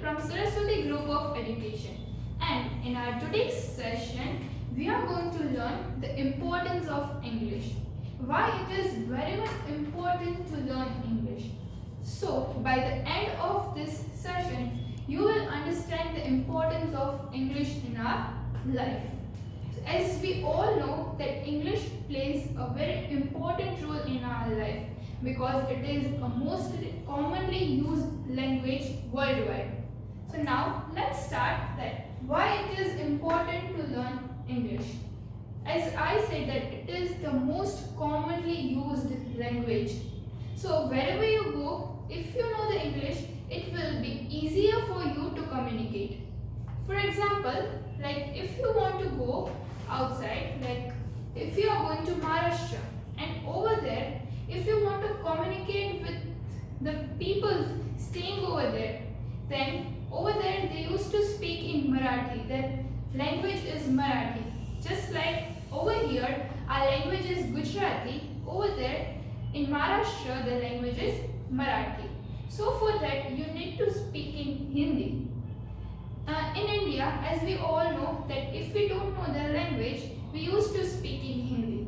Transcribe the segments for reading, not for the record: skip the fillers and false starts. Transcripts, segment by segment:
from Saraswati Group of Education, and in our today's session we are going to learn the importance of English. Why it is very much important to learn English. So by the end of this session you will understand the importance of English in our life. As we all know that English plays a very important role in our life because it is a most commonly used language worldwide. So now let's start that why it is important to learn English. As I said that it is the most commonly used language. So wherever you go, if you know the English, it will be easier for you to communicate. For example, like if you want to go outside, like if you are going to Maharashtra and over there, if you want to communicate with the people staying over there, then over there they used to speak in Marathi. Their language is Marathi. Just like over here, our language is Gujarati. Over there, in Maharashtra, the language is Marathi. So for that, you need to speak in Hindi. In India, as we all know, that if we don't know the language, we used to speak in Hindi.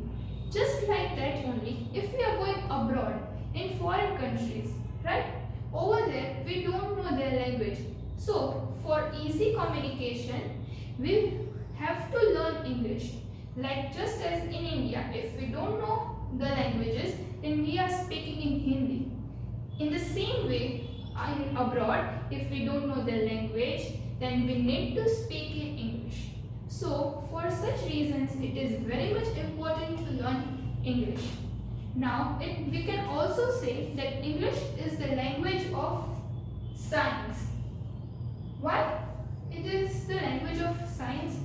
Just like that only, if we are going abroad in foreign countries, right? Over there, we don't know their language. So, for easy communication, we have to learn English. Like just as in India, if we don't know the languages, then we are speaking in Hindi. In the same way, in abroad, if we don't know the language, then we need to speak in English. So, for such reasons, it is very much important to learn English. Now, we can also say that English is the language of science. Why? It is the language of science.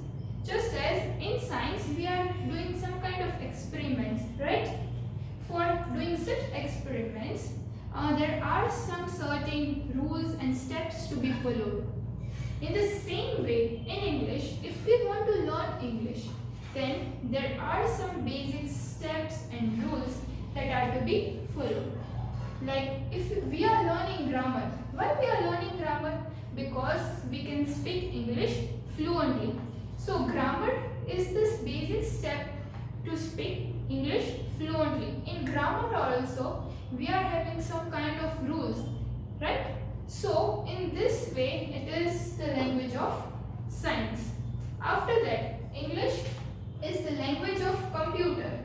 Just as in science, we are doing some kind of experiments, right? For doing such experiments, there are some certain rules and steps to be followed. In the same way, in English, if we want to learn English, then there are some basic steps and rules that are to be followed. Like if we are learning grammar, why we are learning grammar? Because we can speak English fluently. So grammar is this basic step to speak English fluently. In grammar also, we are having some kind of rules, right? So in this way, it is the language of science. After that, English is the language of computer.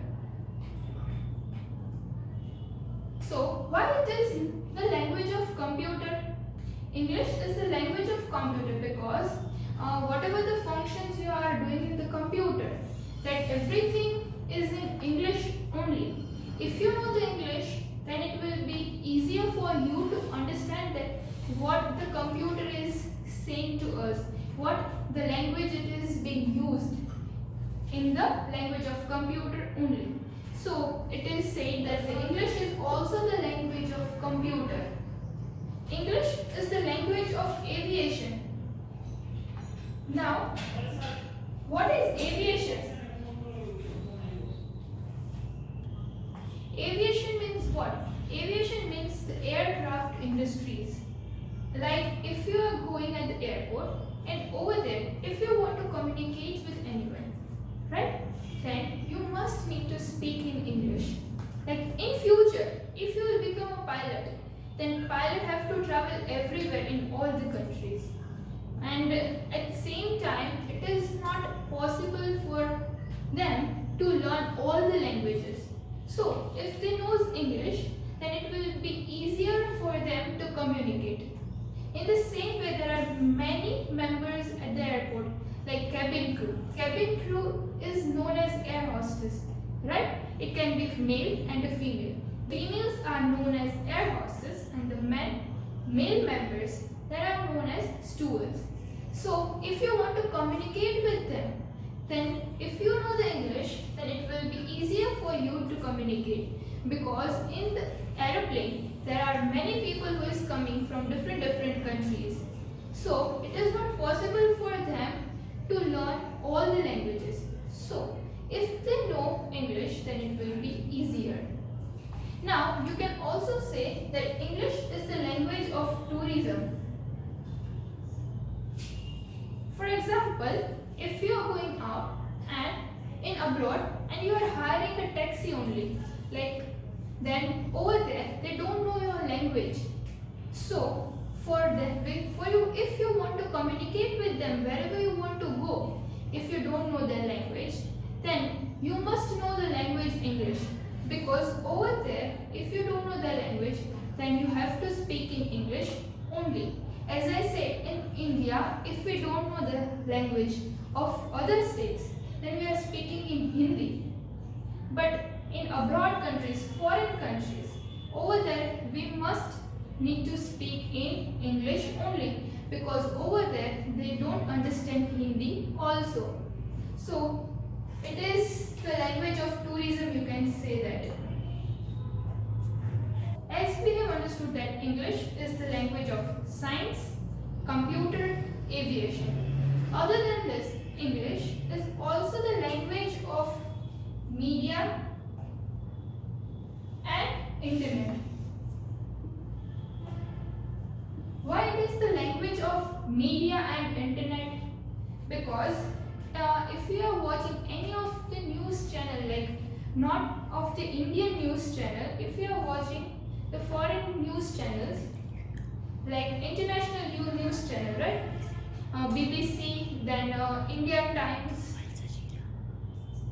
So why it is the language of computer? English is the language of computer because whatever the functions you are doing in the computer, that everything is in English only. If you know the English, then it will be easier for you to understand that what the computer is saying to us, what the language it is being used in the language of computer only. So it is said that the English is also the language of computer. English is the language of aviation. Now, what is aviation? Aviation means what? Aviation means the aircraft industries. Like if you are going at the airport and over there, if you want to communicate with anyone, right? Then you must need to speak in English. Like in future, if you will become a pilot, then pilot have to travel everywhere in all the countries. And at the same time, it is not possible for them to learn all the languages. So if they knows English, then it will be easier for them to communicate. In the same way, there are many members at the airport, like cabin crew. Cabin crew is known as air hostess, right? It can be male and a female. Females are known as air hostess and the male members that are known as stewards. So if you want to communicate with them, then if you know the English, then it will be easier for you to communicate because in the aeroplane there are many people who is coming from different countries. So it is not possible for them to learn all the languages. So if they know English, then it will be easier. Now you can also say that English is the language of tourism. example, if you are going out and in abroad and you are hiring a taxi only, like then over there they don't know your language. So for you, if you want to communicate with them wherever you want to go, if you don't know their language, then you must know the language English, because over there if you don't know their language, then you have to speak in English only. As I said, in India, if we don't know the language of other states, then we are speaking in Hindi. But in abroad countries, foreign countries, over there we must need to speak in English only, because over there they don't understand Hindi also. So it is the language of tourism, you can say that. As we have understood that English is the language of science, computer, aviation. Other than this, English is also the language of media and internet. Why it is the language of media and internet? Because if you are watching any of the news channel, like not of the Indian news channel, if you are watching the foreign news channels, like international news channel, right? BBC, then Indian Times.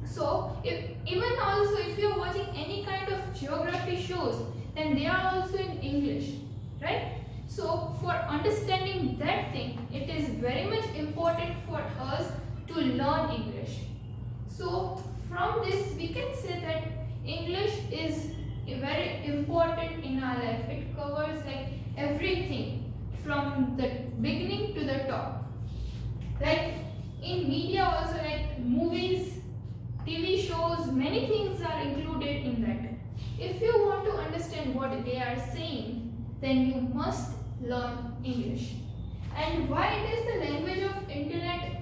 So even also if you are watching any kind of geography shows, then they are also in English, right? So for understanding that thing, it is very much important for us to learn English. So from this we can say that English is very important in our life. It covers like everything from the beginning to the top. Like in media also, like movies, TV shows, many things are included in that. If you want to understand what they are saying, then you must learn English. And why it is the language of internet?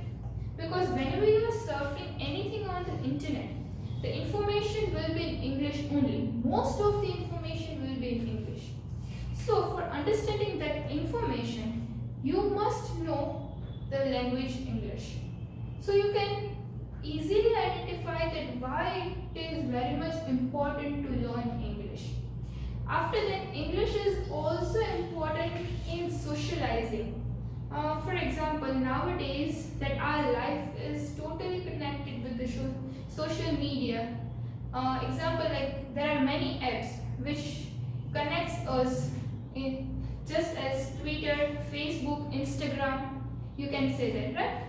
Because whenever you are surfing anything on the internet, the information will be in English only. Most of the information will be in English. So for understanding that information, you must know the language English. So you can easily identify that why it is very much important to learn English. After that, English is also important in socializing. For example, nowadays that our life is totally connected with the social media. Example, like there are many apps which connects us in, just as Twitter, Facebook, Instagram, you can say that, right?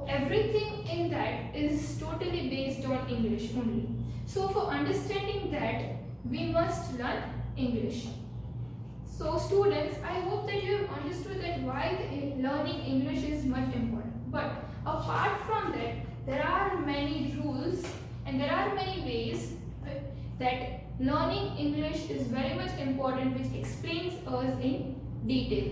Everything in that is totally based on English only. So for understanding that, we must learn English. So students, I hope that you have understood that why learning English is much important. But apart from that, there are many rules and there are many ways that learning English is very much important, which explains us in detail.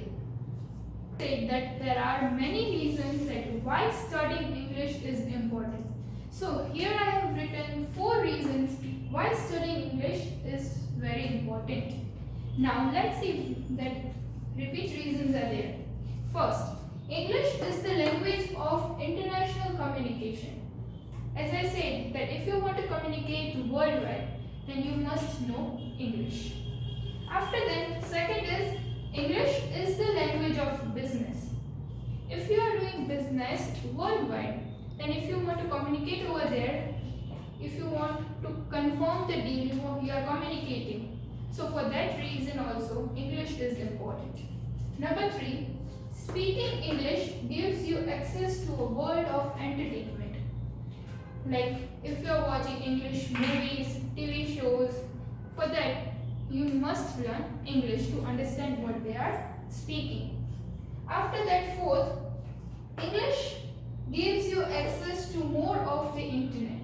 Say that there are many reasons that why studying English is important. So here I have written 4 reasons why studying English is very important. Now let's see that which reasons are there. First, English is the language of international communication. As I said that if you want to communicate worldwide, then you must know English. After that, second is English is the language of business. If you are doing business worldwide, then if you want to communicate over there, if you want to confirm the deal, you are communicating. So for that reason also, English is important. Number 3, speaking English gives you access to a world of entertainment. Like if you are watching English movies, TV shows, for that you must learn English to understand what they are speaking. After that, fourth, English gives you access to more of the internet.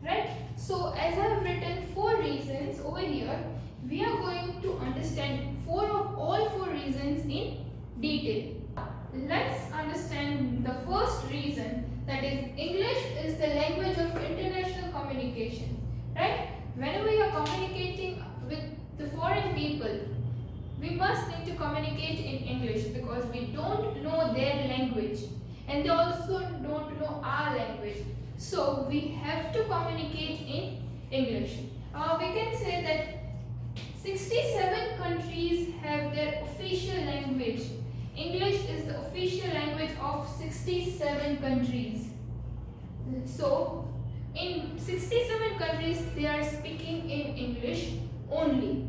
Right? So as I have written 4 reasons over here, we are going to understand all four reasons in detail. Let's understand the first reason, that is English is the language of international communication. Right? Whenever you are communicating with the foreign people, we must need to communicate in English because we don't know their language. and they also don't know our language. So we have to communicate in English. We can say that 67 countries have their official language. English is the official language of 67 countries. So in 67 countries they are speaking in English only.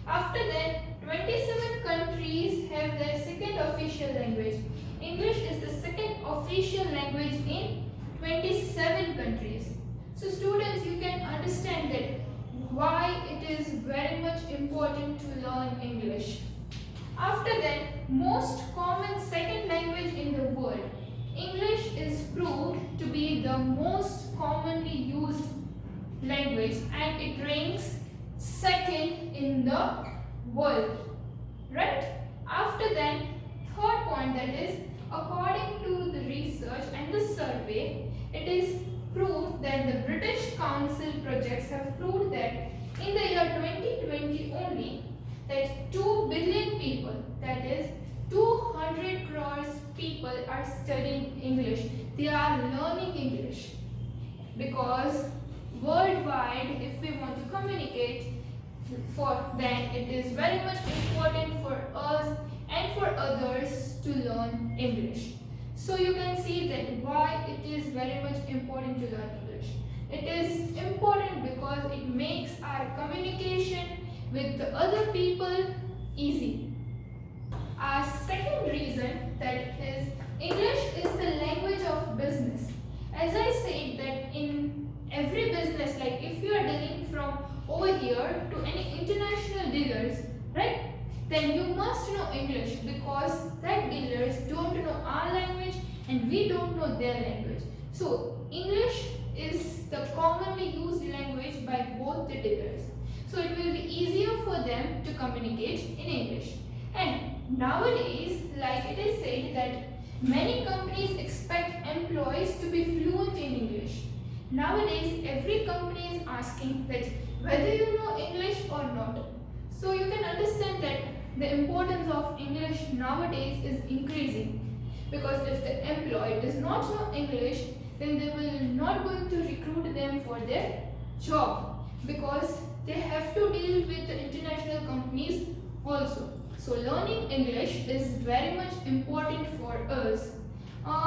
After that, 27 countries have their second official language. English is the second official language in 27 countries. So students, you can understand that why it is very much important to learn English. After that, most common second language in the world. English is proved to be the most commonly used language and it ranks second in the world. Right? After that, third point, that is, according to the research and the survey, it is proved that the British Council projects have proved that in the year 2020 only, that 2 billion people, that is 200 crores people are studying English. They are learning English because worldwide, if we want to communicate, for then it is very much important for us and for others to learn English. So you can see that why it is very much important to learn English. It is important because it makes our communication with the other people easy. Our second reason, that is, English is the language of business. As I said that in every business, like if you are dealing from over here to any international dealers, right? Then you must know English because that dealers don't know our language and we don't know their language. So English is the commonly used language by both the dealers. So it will be easier for them to communicate in English. And nowadays, like it is said that many companies expect employees to be fluent in English. Nowadays, every company is asking that whether you know English or not. So you can understand that the importance of English nowadays is increasing. Because if the employee does not know English, then they will not going to recruit them for their job. Because they have to deal with the international companies also. So learning English is very much important for us.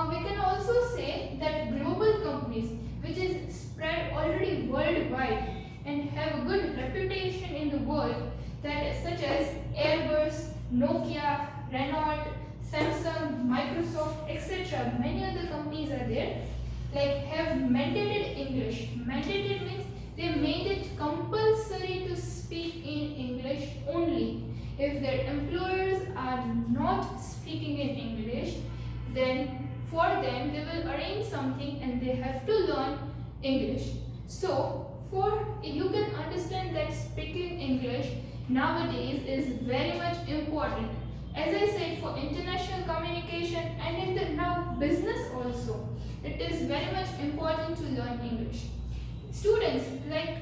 We can also say that global companies, which is spread already worldwide and have a good reputation in the world, that such as Airbus, Nokia, Renault, Samsung, Microsoft, etc. Many other companies are there, like have mandated English. Mandated means they made it compulsory to speak in English only. If their employers are not speaking in English, then for them they will arrange something and they have to learn English. So you can understand that speaking English nowadays is very much important. As I said, for international communication and in the now business also, it is very much important to learn English. Students, like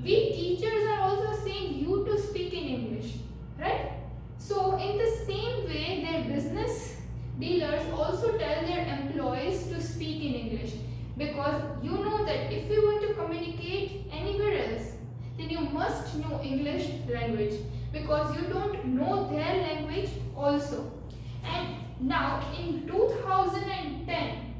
we teachers are also saying you to speak in English, right? So in the same way, their business dealers also tell their employees to speak in English, because you know that if you want to communicate anywhere else, then you must know English language, because you don't know their language also. And now in 2010,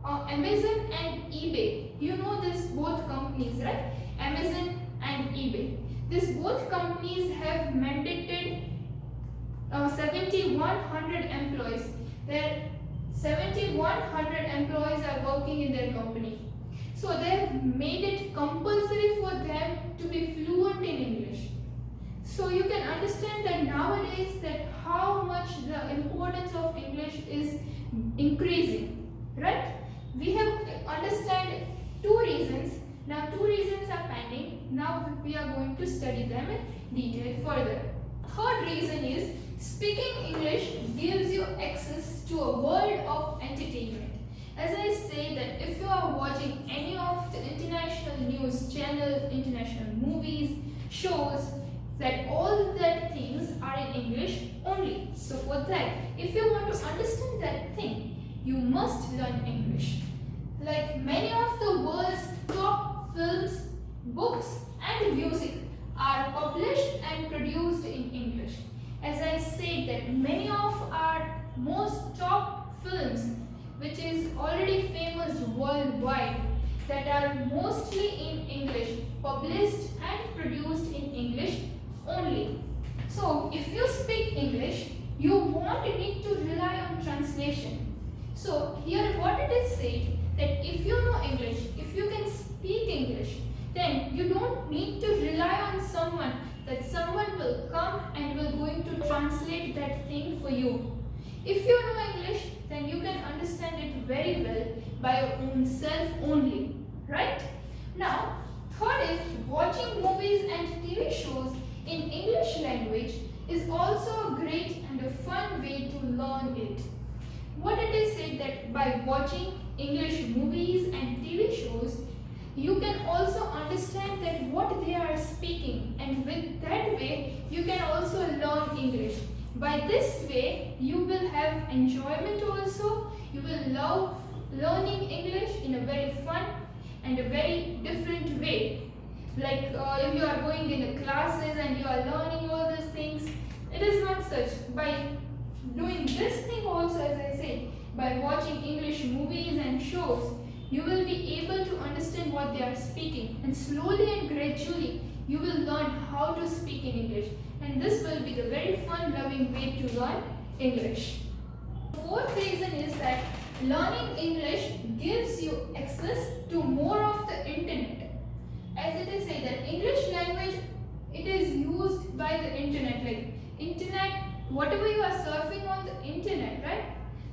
Amazon and eBay, you know this both companies, right? Amazon and eBay. These both companies have mandated 7,100 employees. Their 7,100 employees are working in their company. So they have made it compulsory for them to be fluent in English. So you can understand that nowadays that how much the importance of English is increasing, right? We have understand two reasons. Now 2 reasons are pending. Now we are going to study them in detail further. Third reason is speaking English gives you access to a world of entertainment. As I say that if you are watching any of the international news channels, international movies, shows, that all that things are in English only. So for that, if you want to understand that thing, you must must learn English. Like many of the world's top films, books and music are published and produced in English. As I said that many of our most top films, which is already famous worldwide, that are mostly in English, published and produced in English only. So if you speak English, you won't need to rely on translation. So here what it is said, that if you know English, if you can speak English, then you don't need to rely on someone, that someone will come and will going to translate that thing for you. If you know English, then you can understand it very well by your own self only, right? Now, third is watching movies and TV shows in English language is also a great and a fun way to learn it. What it is said that by watching English movies and TV shows, you can also understand that what they are speaking, and with that way you can also learn English. By this way you will have enjoyment also, you will love learning English in a very fun and a very different way. Like if you are going in the classes and you are learning all these things, it is not such. By doing this thing also, as I said, by watching English movies and shows, you will be able to understand what they are speaking, and slowly and gradually you will learn how to speak in English, and this will be the very fun loving way to learn English. The fourth reason is that learning English gives you access to more of the internet. As it is said that English language, it is used by the internet, like internet, whatever you are surfing on the internet, right?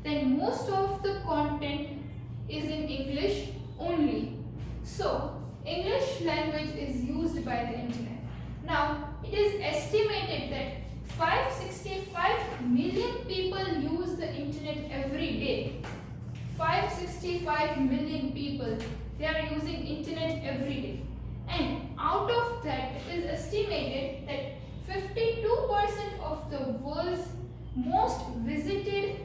Then most of the content is in English only. So English language is used by the internet. Now it is estimated that 565 million people use the internet every day. 565 million people, they are using internet every day. And out of that, it is estimated that 52% of the world's most visited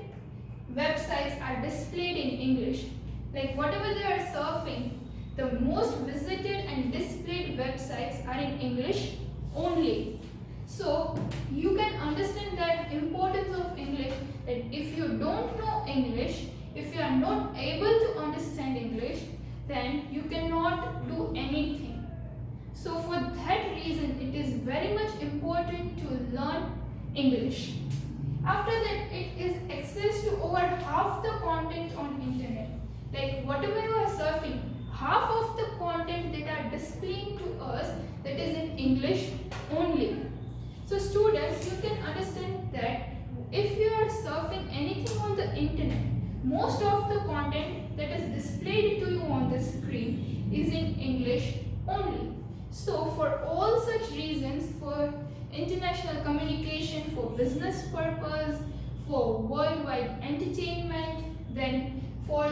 websites are displayed in English. Like whatever they are surfing, the most visited and displayed websites are in English only. So you can understand the importance of English, that if you don't know English, if you are not able to understand English, then you cannot do anything. So for that reason, it is very much important to learn English. After that, it is access to over half the content on internet. Like whatever you are surfing, half of the content that are displaying to us, that is in English only. So students, you can understand that if you are surfing anything on the internet, most of the content that is displayed to you on the screen is in English only. So for all such reasons, for international communication, for business purpose, for worldwide entertainment, then for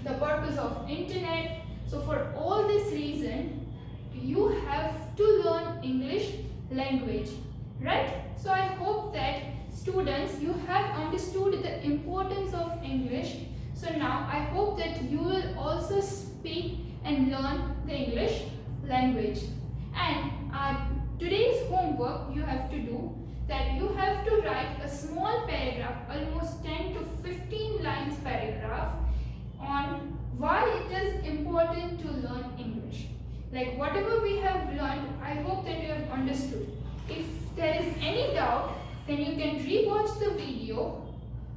the purpose of internet, so for all this reason, you have to learn English language, right? So I hope that students, you have understood the importance of English. So now I hope that you will also speak and learn the English language. And today's homework you have to do, that you have to write a small paragraph, almost 10 to 15 lines paragraph, on why it is important to learn English. Like whatever we have learned, I hope that you have understood. If there is any doubt, then you can re-watch the video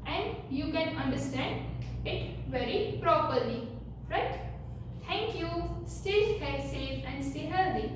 and you can understand it very properly, right? Thank you. Stay safe and stay healthy.